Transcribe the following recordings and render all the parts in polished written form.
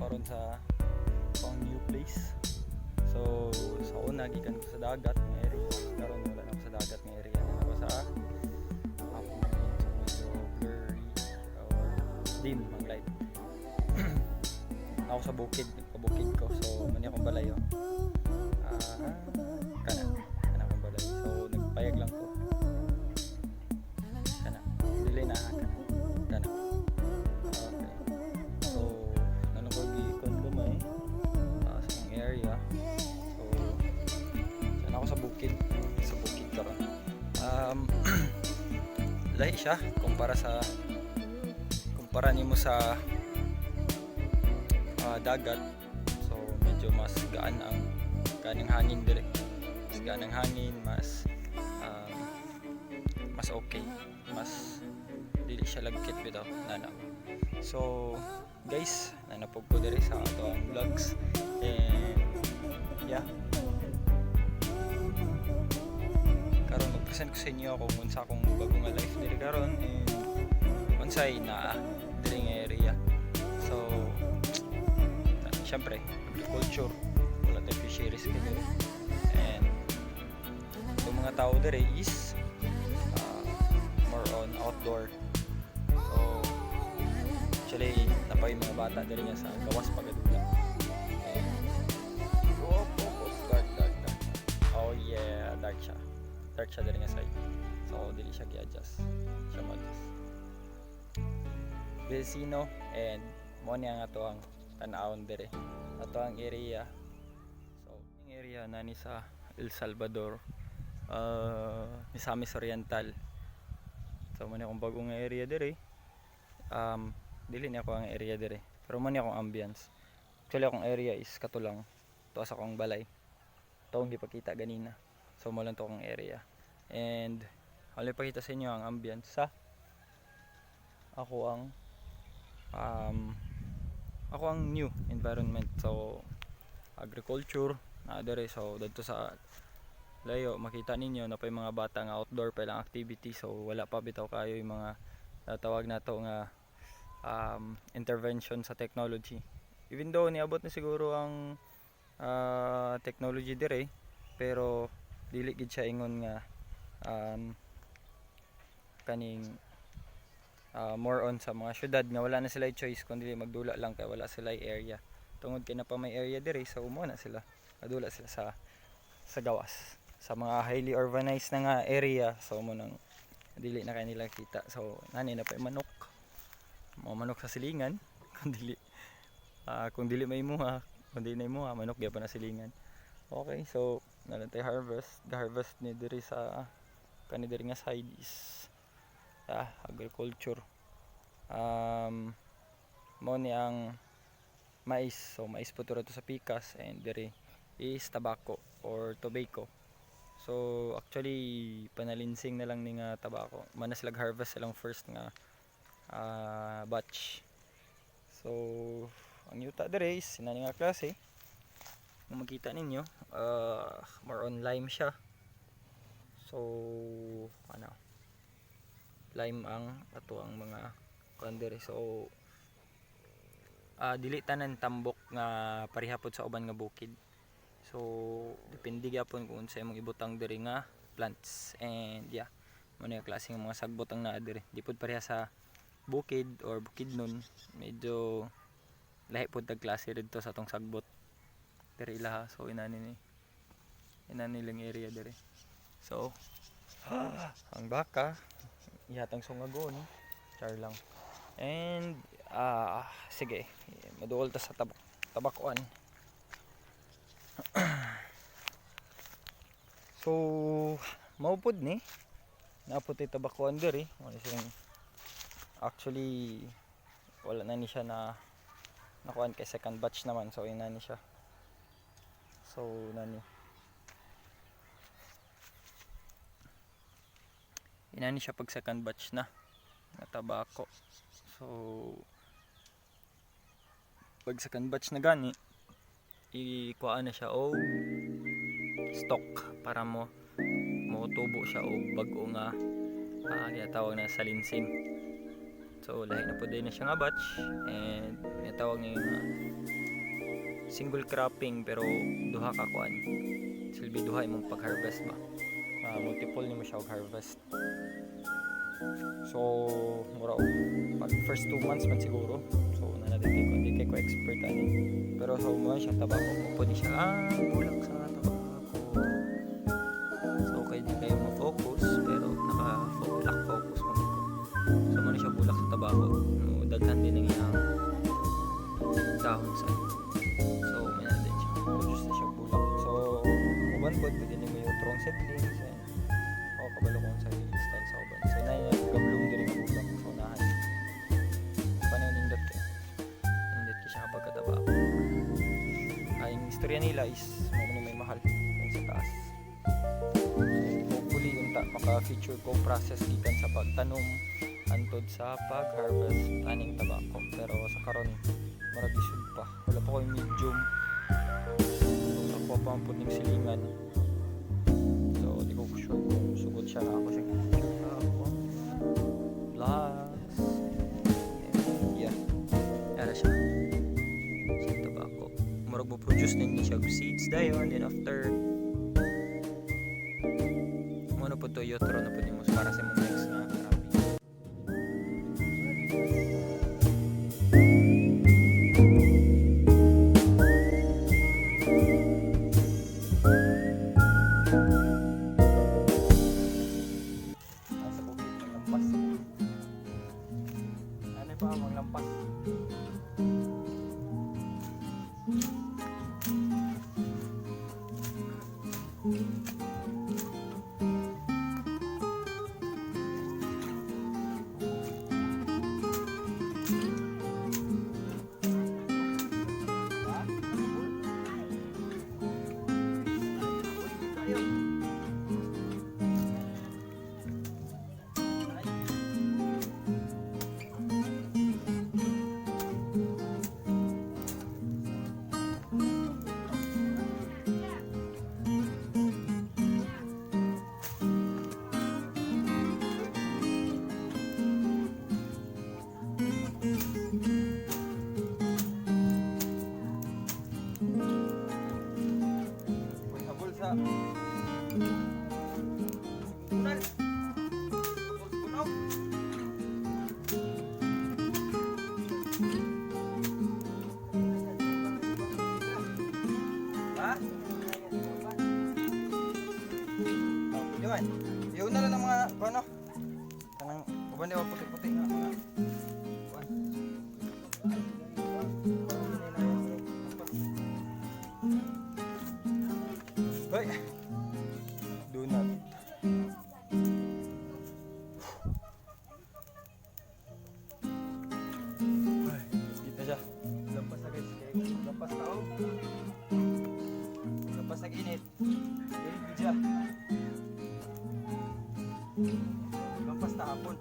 karon sa pang new place. So sa una gikan ko sa dagat nga area, karon wala na ako sa dagat nga area, na ako sa medyo blurry or dim ang light. Ako sa bukid, nagpabukid ko, so mani akong balayo. Kana akong balay, so nagpayag lang ko. Kana dili na kana. Okay, so nano ko gikon gamay sa ang area. So sana ako sa bukid karon. Lahi siya kumpara nimo sa dagat. So medyo mas gaan ang kanang hangin dire. Mas gaan ang hangin, mas okay. Mas dili siya lagkit bitaw nana. So guys, nanapog ko dire sa ato ang vlogs, and yeah, karon mag-present ko sa inyo ako unsa akong bago nga life dire karon, and unsay na dire nga area. So syempre agriculture, wala tayong fisheries ka dire, and itong mga tao dire is more on outdoor. So actually napay mga bata dire nga sa gawas pagadula, and dark. Oh yeah, dark siya dire nga side. So dili siya gi-adjust, siya mag-adjust vecino, and mo ni ang ato ang tan-awon dire, ato ang area. So ang area nani sa El Salvador, Misamis Oriental. So man akong bagong area dire. Dili ni ako ang area dire, pero man akong ambience. Actually akong area is katulang tuwa sa akong balay, to ang gipakita ganina. So mo lang to akong area, and wala ipakita sa inyo ang ambience sa ako ang new environment. So agriculture na dire. So dito sa layo makita ninyo na pa yung mga bata nga outdoor pa lang activity. So wala pa bitaw kayo yung mga tawag nato nga intervention sa technology, even though niabot na siguro ang technology dire, pero dili gid siya ingon nga kaning more on sa mga syudad nga wala na sila choice kundi magdula lang kay wala sila area. Tungod kay na pa may area dire, so umo na sila adula sila sa gawas, sa mga highly urbanized na nga area. So mo nang dili na kay nila kita. So nani na pa manok, mga manok sa silingan kung dili may muha, manok gyapon na silingan. Okay, so nalantay harvest ni diri sa kani diri nga side is agriculture. Mo ni ang mais. So mais po to sa pikas, and diri is tabako or tobacco. So actually panalinsing na lang ni nga tabako, manas lag harvest silang first nga batch. So ang yuta dire is nani nga klase, kung makita ninyo, more on lime siya. So lime ang ato ang mga kandere. So dili tanan tambok nga parihapod sa uban nga bukid. So depende gyapon kung unsa imong ibutang diri nga plants, and yeah, mo na klase ng mga sagbot ang naa diri. Di pud pareha sa bukid or bukidnon, medyo lahi pud tag klase didto sa atong sagbot diri ilaha. So inani lang area diri. So ang baka ihatang sungagon, char lang. And sige, maduol ta sa tabakuan. So maupod ni naputi tabakuan diri. Actually wala na ni siya na nakuan kay second batch naman. So inani siya. So inani siya pag second batch na tabako. So pag second batch na gani, ikuha na siya o stock para mo tubo siya o bago nga tawag na salinsing. So lahi na po din na siya nga batch, and tawag niya single cropping pero duha ka kuan. Silbi duha imong pag-harvest ba. Multiple nimo siya og harvest. So mura og pag first 2 months man siguro. So nanadagay ko hindi kay ko expert ani. Pero sa mo siya tabako mo pwede siya bulak sa tabako. So okay di kayo ma-focus pero naka-lock focus mo ko. So mo siya bulak sa tabako. No, daghan din ang iyang dahon sa. So may na din siya. Produce na siya bulak. So uban pod pwede nimo yung strong seedlings and kabalo ko sa style sa uban. So na yung gablong diri nga bulak sa unahan. Paano nindot kay? Nindot kay siya kapag katabako. Ang istorya nila is may mahal sa taas. Hopefully unta maka-feature ko process gikan sa pagtanom antod sa pag-harvest aning tabako. Pero sa karon marag isud pa. Wala pa koy medium. So ako pa ang puning silingan. So di ko sure kung sugod siya na ako siya. Plus yeah. Ara siya. Sa tabako. Marag mo produce din siya seeds dayon then after mo na po to yotro na po nimo para sa mong next na grabe. Ano pa Manglampas? Yun na lang ng mga ano kanang uban di puti-puti nga mga kuan. Hoy. Donut. Ay, dito siya. Lampas na guys. Lampas tao. Lampas na init. Dito siya. Lampas na hapon.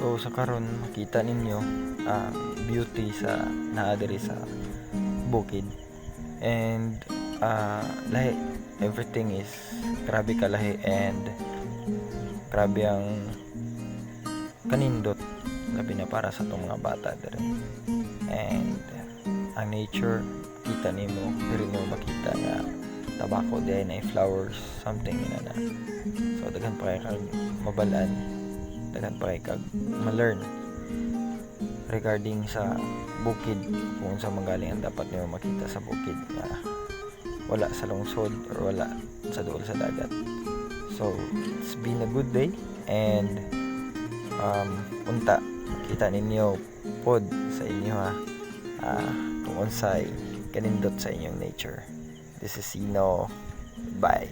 So sa karon makita ninyo ang beauty sa naa diri sa bukid. And lahi, everything is grabe kalahi and grabe ang kanindot labi na para sa tong mga bata diri. And ang nature kita nimo diri mo makita nga tabako diay na flowers something ina na. So daghan pa kay kag mabalaan, daghan pa kay kag ma-learn regarding sa bukid kung sa manggaling ang dapat nimo makita sa bukid nga wala sa lungsod or wala sa duol sa dagat. So it's been a good day and unta kita ninyo pod sa inyo ha kung unsay kanindot sa inyong nature. This is Sino. Bye.